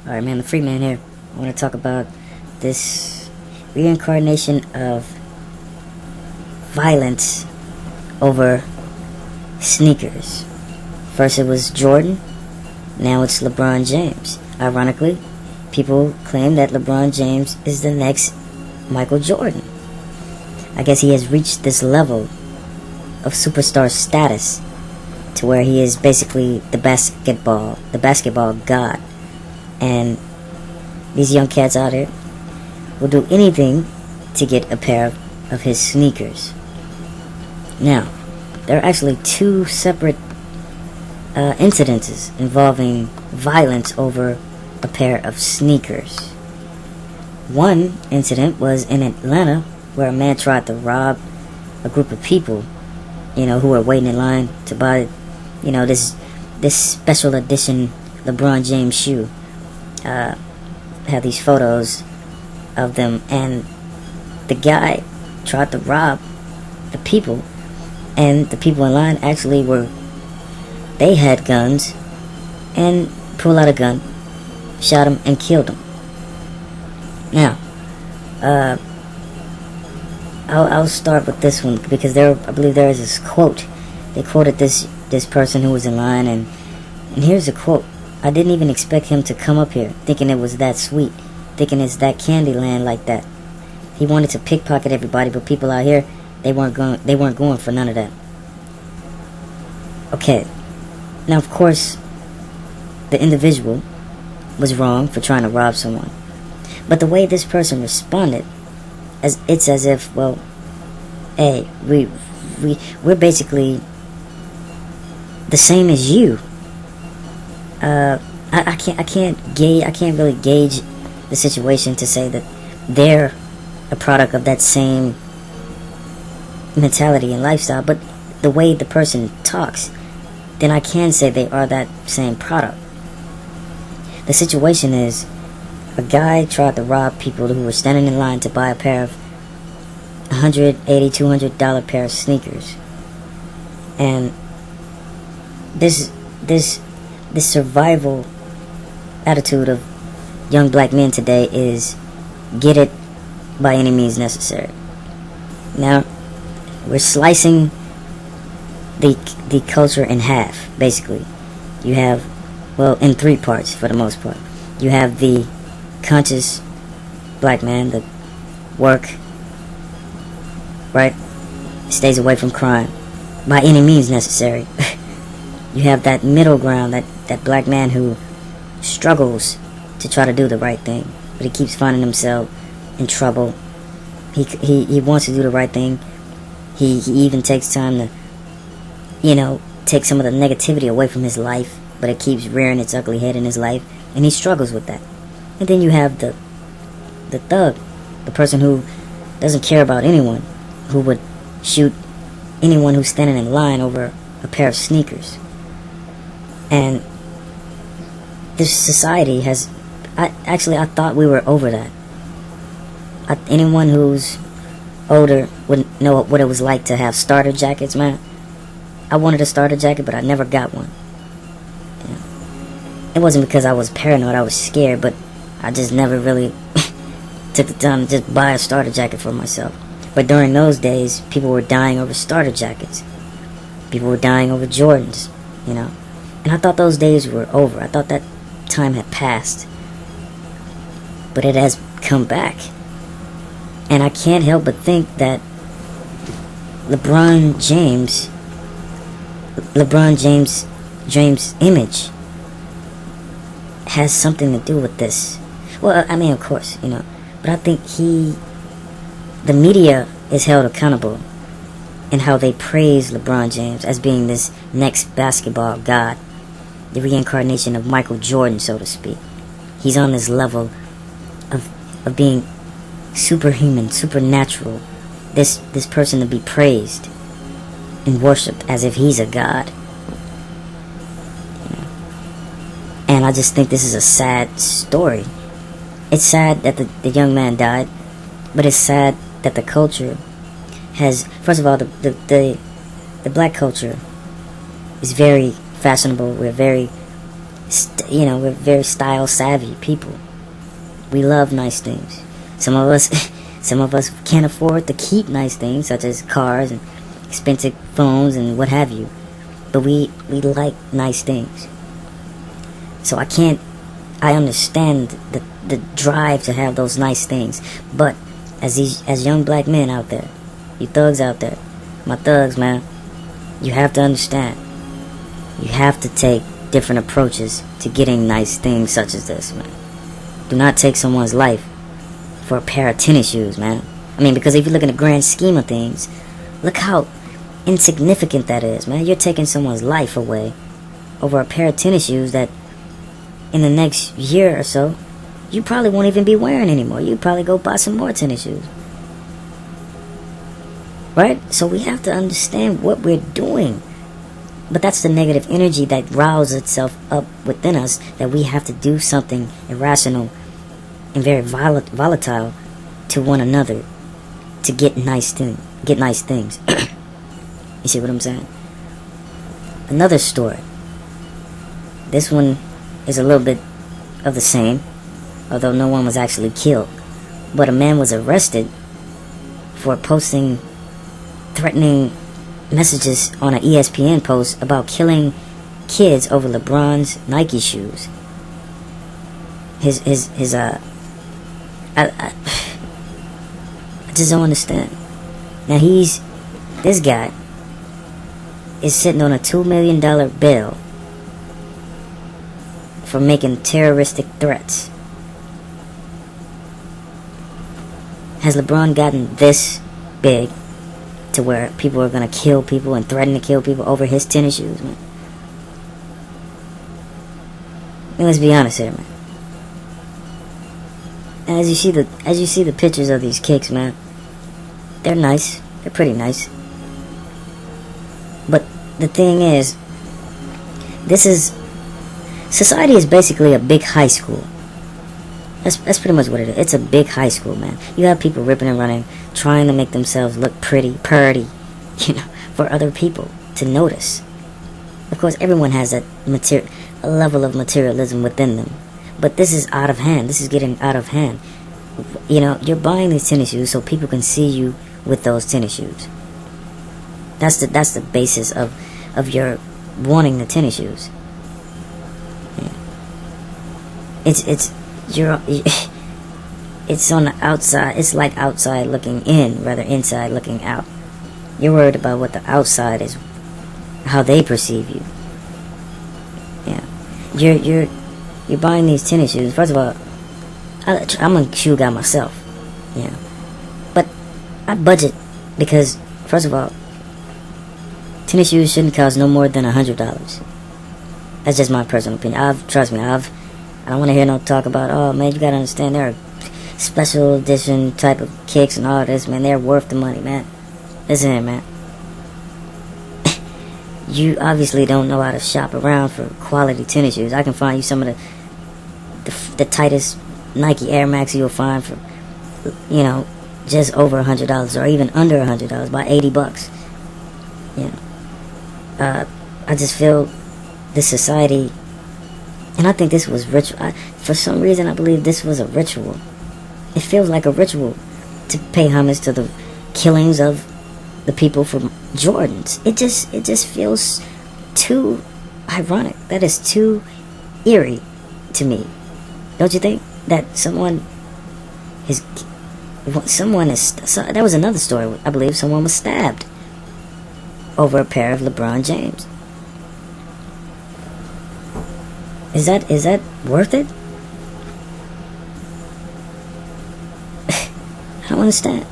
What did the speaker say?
Alright, man, the free man here. I want to talk about this reincarnation of violence over sneakers. First it was Jordan, now it's LeBron James. Ironically, people claim that LeBron James is the next Michael Jordan. I guess he has reached this level of superstar status to where he is basically the basketball god. And these young cats out here will do anything to get a pair of his sneakers. Now, there are actually two separate incidences involving violence over a pair of sneakers. One incident was in Atlanta where a man tried to rob a group of people, who were waiting in line to buy, this special edition LeBron James shoe. Have these photos of them, and the guy tried to rob the people, and the people in line actually they had guns, and pulled out a gun, shot him, and killed him. Now, I'll start with this one because I believe there is this quote. They quoted this person who was in line, and here's a quote. I didn't even expect him to come up here thinking it was that sweet, thinking it's that candy land like that. He wanted to pickpocket everybody, but people out here, they weren't going for none of that. Okay. Now, of course, the individual was wrong for trying to rob someone. But the way this person responded, it's as if, well, hey, we're basically the same as you. I can't really gauge the situation to say that they're a product of that same mentality and lifestyle, but the way the person talks, then I can say they are that same product. The situation is, a guy tried to rob people who were standing in line to buy a pair of $180, $200 pair of sneakers, and this survival attitude of young black men today is get it by any means necessary. Now, we're slicing the culture in half, basically. You have, in three parts for the most part. You have the conscious black man that work, right, stays away from crime by any means necessary. You have that middle ground, that black man who struggles to try to do the right thing, but he keeps finding himself in trouble. He wants to do the right thing. He even takes time to, take some of the negativity away from his life, but it keeps rearing its ugly head in his life, and he struggles with that. And then you have the thug, the person who doesn't care about anyone, who would shoot anyone who's standing in line over a pair of sneakers. And this society has, I thought we were over that. Anyone who's older would know what it was like to have starter jackets, man. I wanted a starter jacket, but I never got one. It wasn't because I was paranoid, I was scared, but I just never really took the time to just buy a starter jacket for myself. But during those days, people were dying over starter jackets. People were dying over Jordans, And I thought those days were over. I thought that time had passed. But it has come back. And I can't help but think that LeBron James' image has something to do with this. Well, I mean, of course, but I think the media is held accountable in how they praise LeBron James as being this next basketball god, the reincarnation of Michael Jordan, so to speak. He's on this level of being superhuman, supernatural, this person to be praised and worshipped as if he's a god. And I just think this is a sad story. It's sad that the young man died, but it's sad that the culture has, first of all, the black culture is very fashionable. We're very we're very style savvy people. We love nice things. Some of us, some of us can't afford to keep nice things, such as cars and expensive phones and what have you. But we like nice things. So I understand the drive to have those nice things. But as young black men out there, you thugs out there, my thugs, man, you have to understand. You have to take different approaches to getting nice things such as this, man. Do not take someone's life for a pair of tennis shoes, man. I mean, because if you look in the grand scheme of things, look how insignificant that is, man. You're taking someone's life away over a pair of tennis shoes that in the next year or so, you probably won't even be wearing anymore. You'd probably go buy some more tennis shoes. Right? So we have to understand what we're doing. But that's the negative energy that rouses itself up within us, that we have to do something irrational and very volatile to one another to get nice things. You see what I'm saying? Another story. This one is a little bit of the same, although no one was actually killed. But a man was arrested for posting threatening messages on an ESPN post about killing kids over LeBron's Nike shoes. I just don't understand. Now this guy is sitting on a $2 million bail for making terroristic threats. Has LeBron gotten this big to where people are going to kill people and threaten to kill people over his tennis shoes, man? And let's be honest here, man. And as you see the pictures of these kicks, man, they're nice. They're pretty nice. But the thing is, society is basically a big high school. That's pretty much what it is. It's a big high school, man. You have people ripping and running, trying to make themselves look purty, for other people to notice. Of course, everyone has a level of materialism within them. But this is out of hand. This is getting out of hand. You're buying these tennis shoes so people can see you with those tennis shoes. That's the basis of your wanting the tennis shoes. Yeah. It's on the outside. It's like outside looking in, rather inside looking out. You're worried about what the outside is, how they perceive you. Yeah, you're buying these tennis shoes. First of all, I'm a shoe guy myself. Yeah, but I budget because first of all, tennis shoes shouldn't cost no more than $100. That's just my personal opinion. Trust me, I don't want to hear no talk about, oh man, you gotta understand there are special edition type of kicks and all this, man. They're worth the money, man. Listen here, man. You obviously don't know how to shop around for quality tennis shoes. I can find you some of the tightest Nike Air Max you'll find for, just over $100 or even under $100 by $80. I just feel this society. And I think this was ritual. For some reason, I believe this was a ritual. It feels like a ritual to pay homage to the killings of the people from Jordans. It just feels too ironic. That is too eerie to me. Don't you think? That someone is... There was another story, I believe someone was stabbed over a pair of LeBron James. Is that worth it? I don't understand.